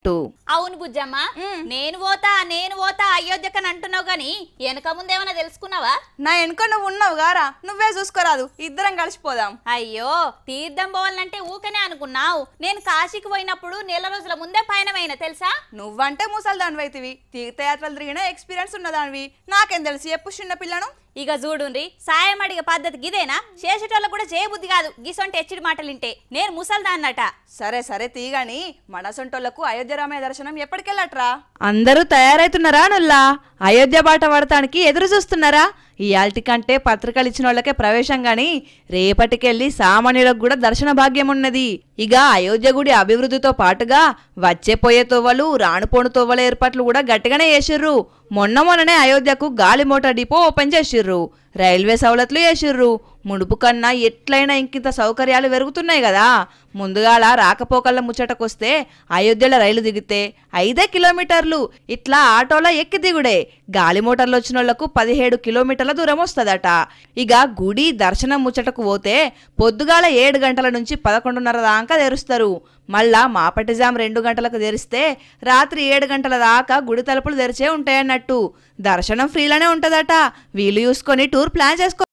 అవును బుజ్జమ్మ, నేను పోతా అయోధ్యకని అంటున్నావు గాని వెనక ముందేమన్నా తెలుసుకున్నావా? నా వెనుక నువ్వు ఉన్నావు గారా, నువ్వే చూసుకోరాదు, ఇద్దరం కలిసిపోదాం. అయ్యో, తీర్థం పోవాలంటే ఊకనే అనుకున్నావు. నేను కాశీకి పోయినప్పుడు నెల రోజుల ముందే పయనమైన తెలుసా? నువ్వంటే ముసలి దానివైతివి, తీర్థయాత్రలు తిరిగిన ఎక్స్పీరియన్స్ ఉన్నదానివి, నాకేం తెలుసు చెప్పు చిన్న పిల్లను. ఇక చూడుండ్రి, సాయం అడిగే పద్ధతి గిదేనా? చేసేటోళ్ళకు కూడా చేయబుద్ధి కాదు గిసొంటి ఎచ్చిడి మాటలు వింటే. నేను ముసల్దాన్నట. సరే సరే తీగాని మనసొంటోళ్లకు అయోధ్య రామయ్య దర్శనం ఎప్పటికెళ్ళట్రా? అందరూ తయారైతున్నారా నుల్లా? అయోధ్య బాట పడటానికి ఎదురు చూస్తున్నారా? ఇయాల్టి కంటే పత్రికలు ఇచ్చిన వాళ్ళకే ప్రవేశం గాని రేపటికెళ్ళి సామాన్యులకు కూడా దర్శన భాగ్యం ఉన్నది. ఇక అయోధ్య గుడి అభివృద్ధితో పాటుగా వచ్చే పోయే తోవలు రానుపోను తోవల ఏర్పాట్లు కూడా గట్టిగానే చేసిర్రు. మొన్ననే అయోధ్యకు గాలి మోటార్ డిపో ఓపెన్ చేసిర్రు, రైల్వే సౌలతులు చేసిర్రు. ముడుపు కన్నా ఎట్లయినా ఇంకింత సౌకర్యాలు పెరుగుతున్నాయి కదా. ముందుగాల రాకపోకళ్ళ ముచ్చటకొస్తే అయోధ్యలో రైలు దిగితే 5 కిలోమీటర్లు, ఇట్లా ఆటోలో ఎక్కి దిగుడే. గాలి మోటార్లు వచ్చిన వాళ్లకు 17 కిలోమీటర్ల దూరం వస్తుందట. ఇక గుడి దర్శనం ముచ్చటకు పోతే పొద్దుగాల 7 గంటల నుంచి 11:30 దాకా తెరుస్తారు. మళ్ళా మాపటి జామ్ 2 గంటలకు తెరిస్తే రాత్రి 7 గంటల దాకా గుడి తలుపులు తెరిచే ఉంటాయన్నట్టు. దర్శనం ఫ్రీలోనే ఉంటదట. వీలు చూసుకొని టూర్ ప్లాన్ చేసుకో.